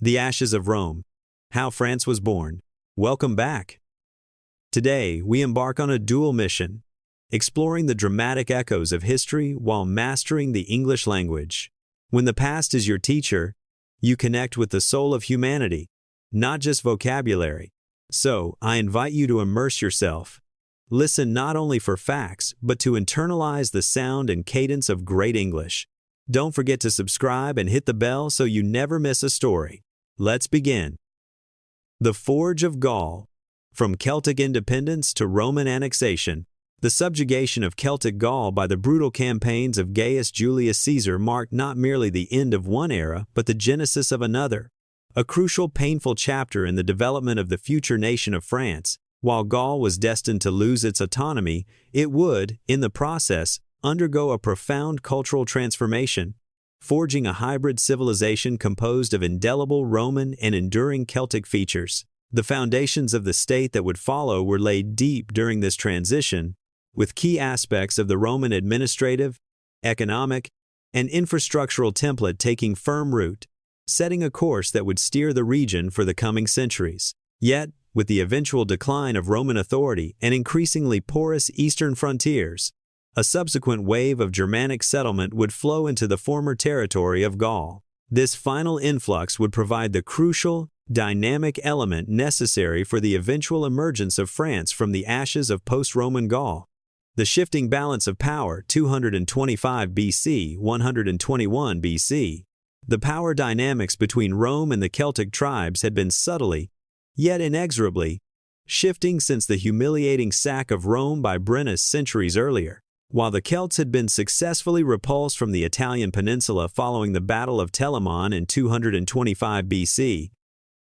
The Ashes of Rome, How France Was Born. Welcome back. Today, we embark on a dual mission, exploring the dramatic echoes of history while mastering the English language. When the past is your teacher, you connect with the soul of humanity, not just vocabulary. So, I invite you to immerse yourself. Listen not only for facts, but to internalize the sound and cadence of great English. Don't forget to subscribe and hit the bell so you never miss a story. Let's begin. The Forge of Gaul. From Celtic independence to Roman annexation, the subjugation of Celtic Gaul by the brutal campaigns of Gaius Julius Caesar marked not merely the end of one era, but the genesis of another. A crucial, painful chapter in the development of the future nation of France. While Gaul was destined to lose its autonomy, it would, in the process, undergo a profound cultural transformation, forging a hybrid civilization composed of indelible Roman and enduring Celtic features. The foundations of the state that would follow were laid deep during this transition, with key aspects of the Roman administrative, economic, and infrastructural template taking firm root, setting a course that would steer the region for the coming centuries. Yet, with the eventual decline of Roman authority and increasingly porous eastern frontiers, a subsequent wave of Germanic settlement would flow into the former territory of Gaul. This final influx would provide the crucial, dynamic element necessary for the eventual emergence of France from the ashes of post-Roman Gaul. The shifting balance of power, 225 BC, 121 BC. The power dynamics between Rome and the Celtic tribes had been subtly, yet inexorably, shifting since the humiliating sack of Rome by Brennus centuries earlier. While the Celts had been successfully repulsed from the Italian peninsula following the Battle of Telamon in 225 BC,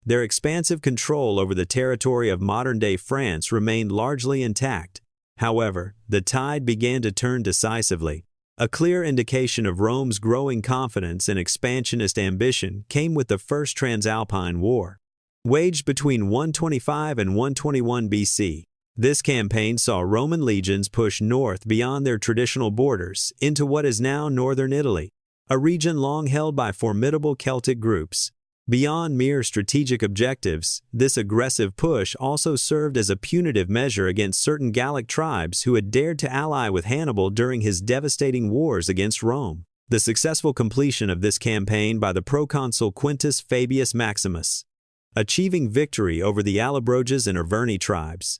their expansive control over the territory of modern-day France remained largely intact. However, the tide began to turn decisively. A clear indication of Rome's growing confidence and expansionist ambition came with the First Transalpine War, waged between 125 and 121 BC. This campaign saw Roman legions push north beyond their traditional borders into what is now northern Italy, a region long held by formidable Celtic groups. Beyond mere strategic objectives, this aggressive push also served as a punitive measure against certain Gallic tribes who had dared to ally with Hannibal during his devastating wars against Rome. The successful completion of this campaign by the proconsul Quintus Fabius Maximus, achieving victory over the Allobroges and Arverni tribes,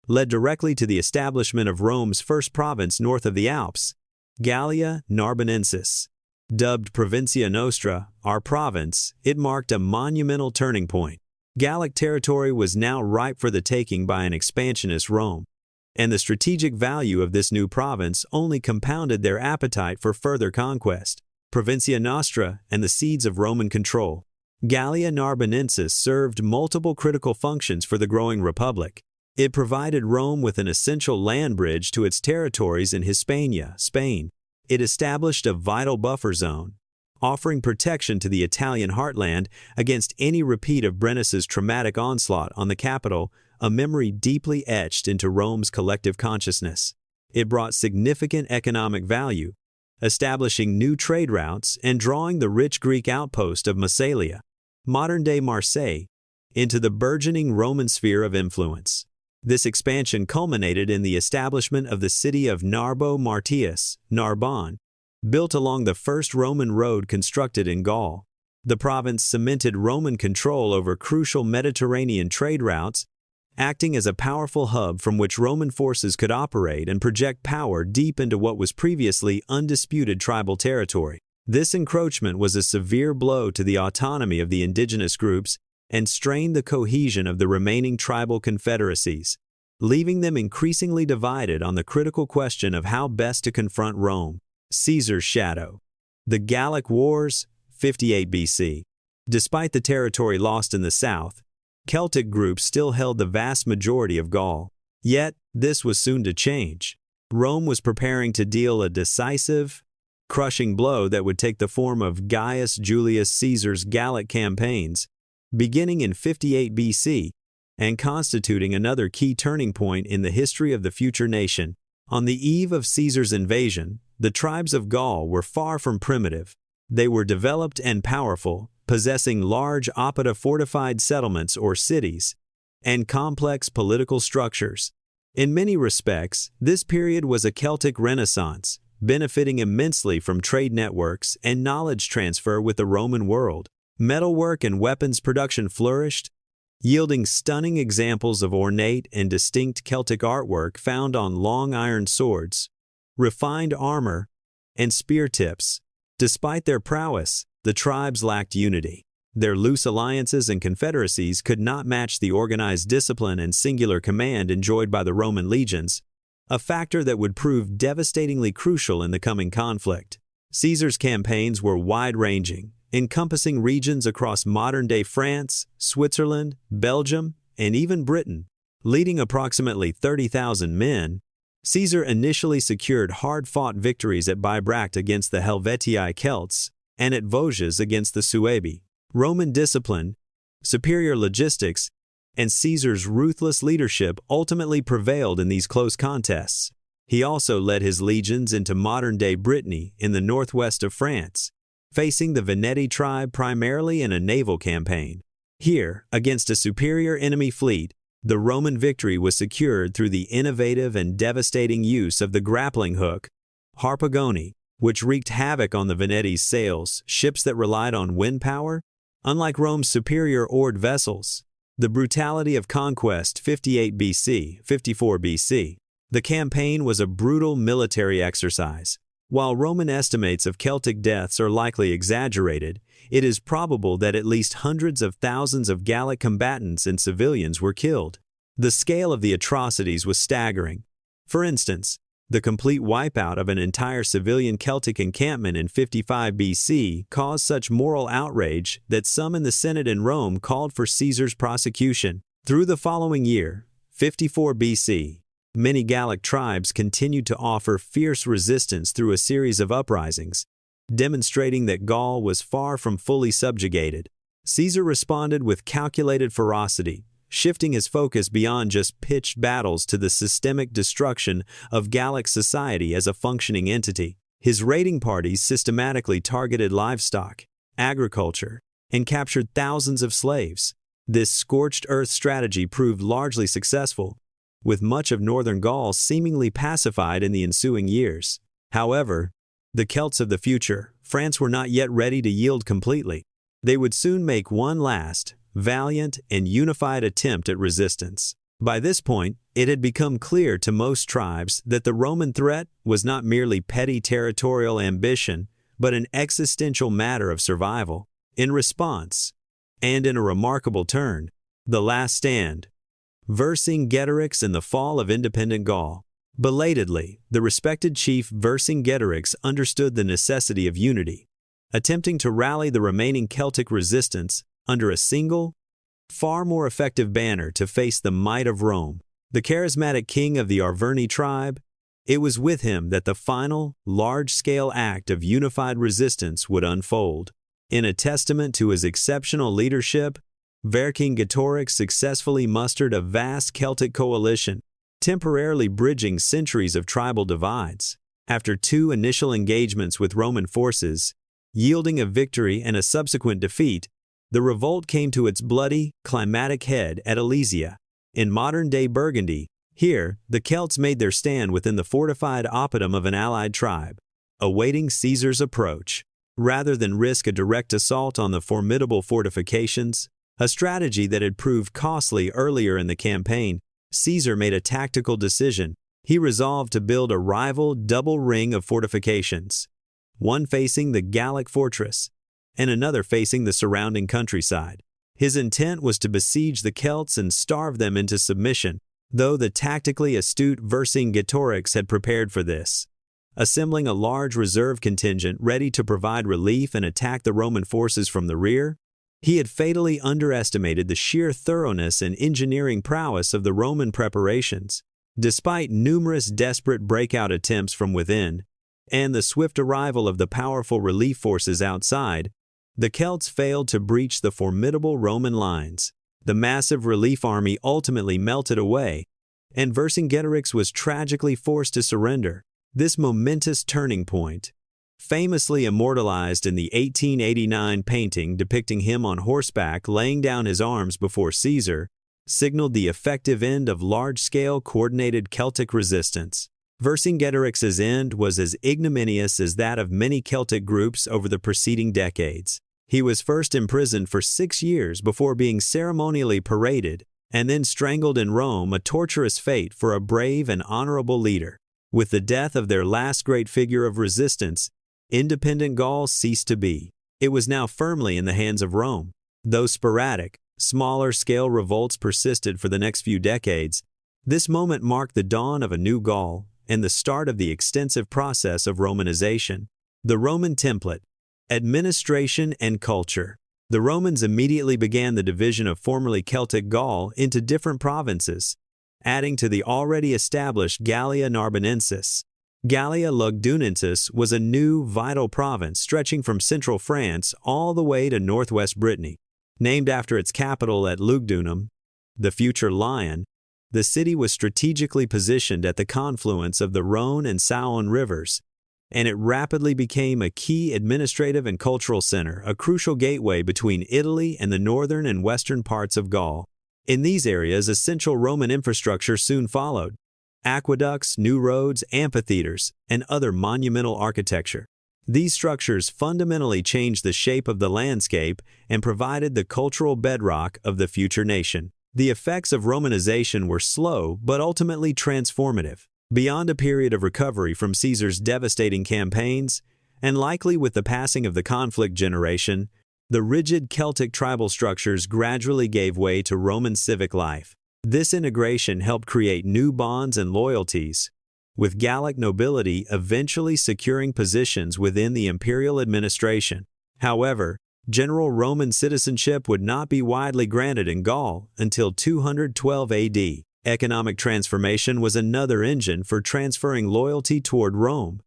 led directly to the establishment of Rome's first province north of the Alps, Gallia Narbonensis. Dubbed Provincia Nostra, our province, it marked a monumental turning point. Gallic territory was now ripe for the taking by an expansionist Rome, and the strategic value of this new province only compounded their appetite for further conquest. Provincia Nostra and the seeds of Roman control. Gallia Narbonensis served multiple critical functions for the growing republic. It provided Rome with an essential land bridge to its territories in Hispania, Spain. It established a vital buffer zone, offering protection to the Italian heartland against any repeat of Brennus's traumatic onslaught on the capital, a memory deeply etched into Rome's collective consciousness. It brought significant economic value, establishing new trade routes and drawing the rich Greek outpost of Massalia, modern-day Marseille, into the burgeoning Roman sphere of influence. This expansion culminated in the establishment of the city of Narbo Martius, Narbonne, built along the first Roman road constructed in Gaul. The province cemented Roman control over crucial Mediterranean trade routes, acting as a powerful hub from which Roman forces could operate and project power deep into what was previously undisputed tribal territory. This encroachment was a severe blow to the autonomy of the indigenous groups and strained the cohesion of the remaining tribal confederacies, leaving them increasingly divided on the critical question of how best to confront Rome. Caesar's shadow. The Gallic Wars, 58 BC. Despite the territory lost in the south, Celtic groups still held the vast majority of Gaul. Yet, this was soon to change. Rome was preparing to deal a decisive, crushing blow that would take the form of Gaius Julius Caesar's Gallic campaigns, beginning in 58 BC, and constituting another key turning point in the history of the future nation. On the eve of Caesar's invasion, the tribes of Gaul were far from primitive. They were developed and powerful, possessing large oppida fortified settlements or cities, and complex political structures. In many respects, this period was a Celtic Renaissance, benefiting immensely from trade networks and knowledge transfer with the Roman world. Metalwork and weapons production flourished, yielding stunning examples of ornate and distinct Celtic artwork found on long iron swords, refined armor, and spear tips. Despite their prowess, the tribes lacked unity. Their loose alliances and confederacies could not match the organized discipline and singular command enjoyed by the Roman legions, a factor that would prove devastatingly crucial in the coming conflict. Caesar's campaigns were wide-ranging, encompassing regions across modern-day France, Switzerland, Belgium, and even Britain. Leading approximately 30,000 men, Caesar initially secured hard-fought victories at Bibracte against the Helvetii Celts and at Vosges against the Suebi. Roman discipline, superior logistics, and Caesar's ruthless leadership ultimately prevailed in these close contests. He also led his legions into modern-day Brittany in the northwest of France, facing the Veneti tribe primarily in a naval campaign. Here, against a superior enemy fleet, the Roman victory was secured through the innovative and devastating use of the grappling hook, harpagoni, which wreaked havoc on the Veneti's sails, ships that relied on wind power, unlike Rome's superior oared vessels. The brutality of conquest 58 BC, 54 BC. The campaign was a brutal military exercise. While Roman estimates of Celtic deaths are likely exaggerated, it is probable that at least hundreds of thousands of Gallic combatants and civilians were killed. The scale of the atrocities was staggering. For instance, the complete wipeout of an entire civilian Celtic encampment in 55 BC caused such moral outrage that some in the Senate in Rome called for Caesar's prosecution. Through the following year, 54 BC, many Gallic tribes continued to offer fierce resistance through a series of uprisings, demonstrating that Gaul was far from fully subjugated. Caesar responded with calculated ferocity, shifting his focus beyond just pitched battles to the systemic destruction of Gallic society as a functioning entity. His raiding parties systematically targeted livestock, agriculture, and captured thousands of slaves. This scorched earth strategy proved largely successful, with much of northern Gaul seemingly pacified in the ensuing years. However, the Celts of the future, France, were not yet ready to yield completely. They would soon make one last, valiant, and unified attempt at resistance. By this point, it had become clear to most tribes that the Roman threat was not merely petty territorial ambition, but an existential matter of survival. In response, and in a remarkable turn, the last stand, Vercingetorix in the fall of independent Gaul. Belatedly, the respected chief Vercingetorix understood the necessity of unity, attempting to rally the remaining Celtic resistance under a single, far more effective banner to face the might of Rome. The charismatic king of the Arverni tribe, it was with him that the final, large-scale act of unified resistance would unfold. In a testament to his exceptional leadership, Vercingetorix successfully mustered a vast Celtic coalition, temporarily bridging centuries of tribal divides. After two initial engagements with Roman forces, yielding a victory and a subsequent defeat, the revolt came to its bloody, climatic head at Alesia, in modern-day Burgundy. Here, the Celts made their stand within the fortified oppidum of an allied tribe, awaiting Caesar's approach. Rather than risk a direct assault on the formidable fortifications, a strategy that had proved costly earlier in the campaign, Caesar made a tactical decision. He resolved to build a rival double ring of fortifications, one facing the Gallic fortress, and another facing the surrounding countryside. His intent was to besiege the Celts and starve them into submission, though the tactically astute Vercingetorix had prepared for this, assembling a large reserve contingent ready to provide relief and attack the Roman forces from the rear. He had fatally underestimated the sheer thoroughness and engineering prowess of the Roman preparations. Despite numerous desperate breakout attempts from within, and the swift arrival of the powerful relief forces outside, the Celts failed to breach the formidable Roman lines. The massive relief army ultimately melted away, and Vercingetorix was tragically forced to surrender. This momentous turning point, famously immortalized in the 1889 painting depicting him on horseback laying down his arms before Caesar, signaled the effective end of large-scale coordinated Celtic resistance. Vercingetorix's end was as ignominious as that of many Celtic groups over the preceding decades. He was first imprisoned for 6 years before being ceremonially paraded, and then strangled in Rome, a torturous fate for a brave and honorable leader. With the death of their last great figure of resistance, independent Gaul ceased to be. It was now firmly in the hands of Rome. Though sporadic, smaller-scale revolts persisted for the next few decades, this moment marked the dawn of a new Gaul and the start of the extensive process of Romanization. The Roman template, administration and culture. The Romans immediately began the division of formerly Celtic Gaul into different provinces, adding to the already established Gallia Narbonensis. Gallia Lugdunensis was a new, vital province stretching from central France all the way to northwest Brittany. Named after its capital at Lugdunum, the future Lion, the city was strategically positioned at the confluence of the Rhone and Saône rivers, and it rapidly became a key administrative and cultural center, a crucial gateway between Italy and the northern and western parts of Gaul. In these areas, essential Roman infrastructure soon followed: aqueducts, new roads, amphitheaters, and other monumental architecture. These structures fundamentally changed the shape of the landscape and provided the cultural bedrock of the future nation. The effects of Romanization were slow but ultimately transformative. Beyond a period of recovery from Caesar's devastating campaigns, and likely with the passing of the conflict generation, the rigid Celtic tribal structures gradually gave way to Roman civic life. This integration helped create new bonds and loyalties, with Gallic nobility eventually securing positions within the imperial administration. However, general Roman citizenship would not be widely granted in Gaul until 212 AD. Economic transformation was another engine for transferring loyalty toward Rome,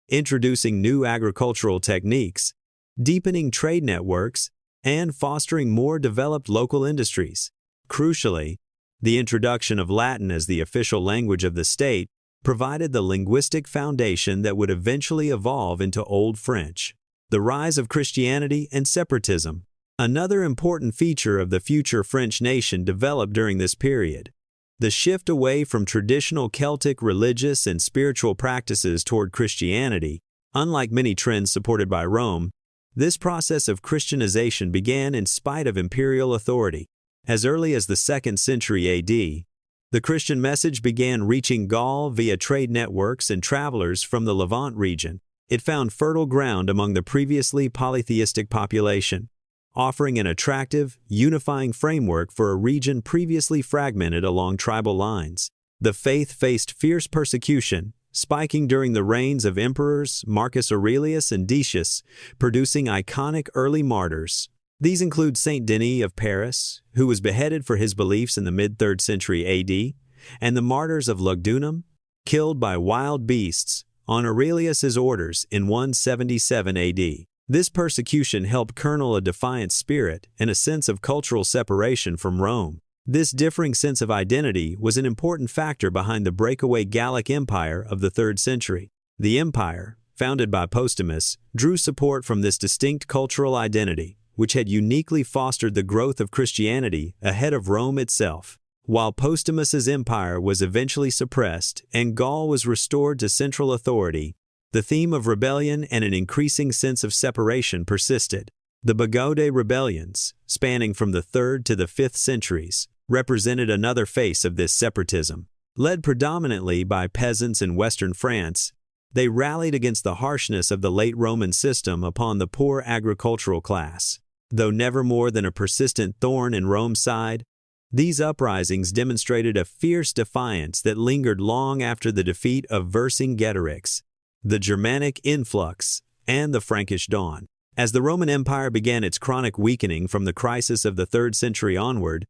introducing new agricultural techniques, deepening trade networks, and fostering more developed local industries. Crucially, the introduction of Latin as the official language of the state provided the linguistic foundation that would eventually evolve into Old French. The rise of Christianity and separatism. Another important feature of the future French nation developed during this period. The shift away from traditional Celtic religious and spiritual practices toward Christianity. Unlike many trends supported by Rome, this process of Christianization began in spite of imperial authority. As early as the 2nd century AD, the Christian message began reaching Gaul via trade networks and travelers from the Levant region. It found fertile ground among the previously polytheistic population, offering an attractive, unifying framework for a region previously fragmented along tribal lines. The faith faced fierce persecution, spiking during the reigns of emperors Marcus Aurelius and Decius, producing iconic early martyrs. These include Saint Denis of Paris, who was beheaded for his beliefs in the mid-3rd century AD, and the martyrs of Lugdunum, killed by wild beasts on Aurelius's orders in 177 AD. This persecution helped kernel a defiant spirit and a sense of cultural separation from Rome. This differing sense of identity was an important factor behind the breakaway Gallic Empire of the 3rd century. The empire, founded by Postumus, drew support from this distinct cultural identity, which had uniquely fostered the growth of Christianity ahead of Rome itself. While Postumus's empire was eventually suppressed and Gaul was restored to central authority, the theme of rebellion and an increasing sense of separation persisted. The Bagaudae rebellions, spanning from the 3rd to the 5th centuries, represented another face of this separatism. Led predominantly by peasants in western France, they rallied against the harshness of the late Roman system upon the poor agricultural class. Though never more than a persistent thorn in Rome's side, these uprisings demonstrated a fierce defiance that lingered long after the defeat of Vercingetorix, the Germanic influx, and the Frankish dawn. As the Roman Empire began its chronic weakening from the crisis of the 3rd century onward,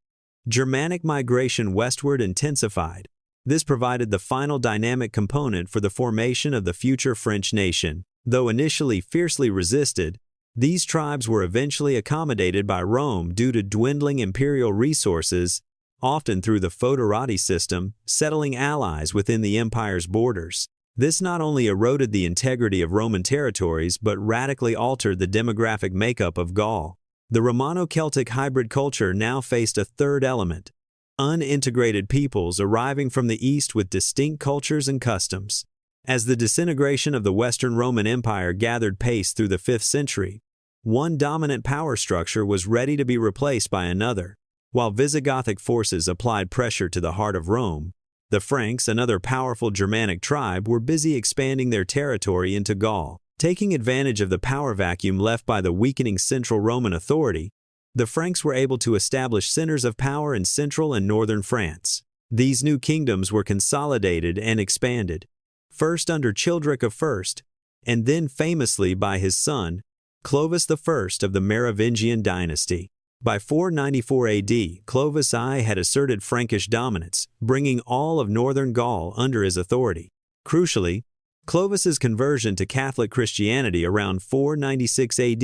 Germanic migration westward intensified. This provided the final dynamic component for the formation of the future French nation. Though initially fiercely resisted, these tribes were eventually accommodated by Rome due to dwindling imperial resources, often through the foederati system, settling allies within the empire's borders. This not only eroded the integrity of Roman territories but radically altered the demographic makeup of Gaul. The Romano-Celtic hybrid culture now faced a third element: unintegrated peoples arriving from the east with distinct cultures and customs. As the disintegration of the Western Roman Empire gathered pace through the 5th century, one dominant power structure was ready to be replaced by another. While Visigothic forces applied pressure to the heart of Rome, the Franks, another powerful Germanic tribe, were busy expanding their territory into Gaul. Taking advantage of the power vacuum left by the weakening central Roman authority, the Franks were able to establish centers of power in central and northern France. These new kingdoms were consolidated and expanded, first under Childeric I, and then famously by his son, Clovis I of the Merovingian dynasty. By 494 AD, Clovis I had asserted Frankish dominance, bringing all of northern Gaul under his authority. Crucially, Clovis's conversion to Catholic Christianity around 496 AD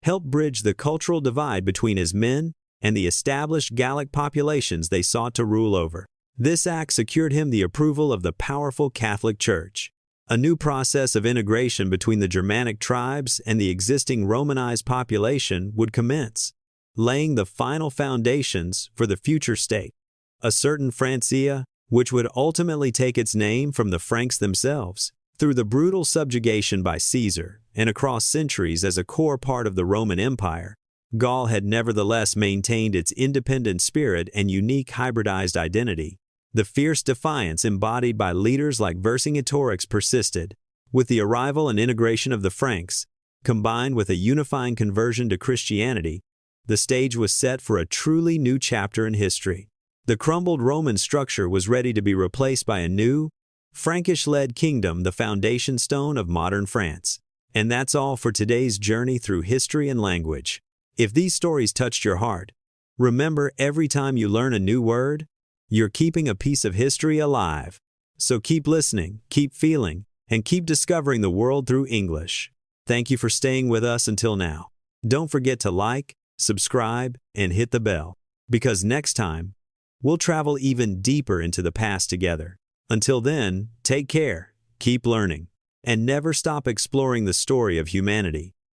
helped bridge the cultural divide between his men and the established Gallic populations they sought to rule over. This act secured him the approval of the powerful Catholic Church. A new process of integration between the Germanic tribes and the existing Romanized population would commence, laying the final foundations for the future state. A certain Francia, which would ultimately take its name from the Franks themselves, through the brutal subjugation by Caesar and across centuries as a core part of the Roman Empire, Gaul had nevertheless maintained its independent spirit and unique hybridized identity. The fierce defiance embodied by leaders like Vercingetorix persisted. With the arrival and integration of the Franks, combined with a unifying conversion to Christianity, the stage was set for a truly new chapter in history. The crumbled Roman structure was ready to be replaced by a new, Frankish-led kingdom, the foundation stone of modern France. And that's all for today's journey through history and language. If these stories touched your heart, remember, every time you learn a new word, you're keeping a piece of history alive. So keep listening, keep feeling, and keep discovering the world through English. Thank you for staying with us until now. Don't forget to like, subscribe, and hit the bell, because next time, we'll travel even deeper into the past together. Until then, take care, keep learning, and never stop exploring the story of humanity.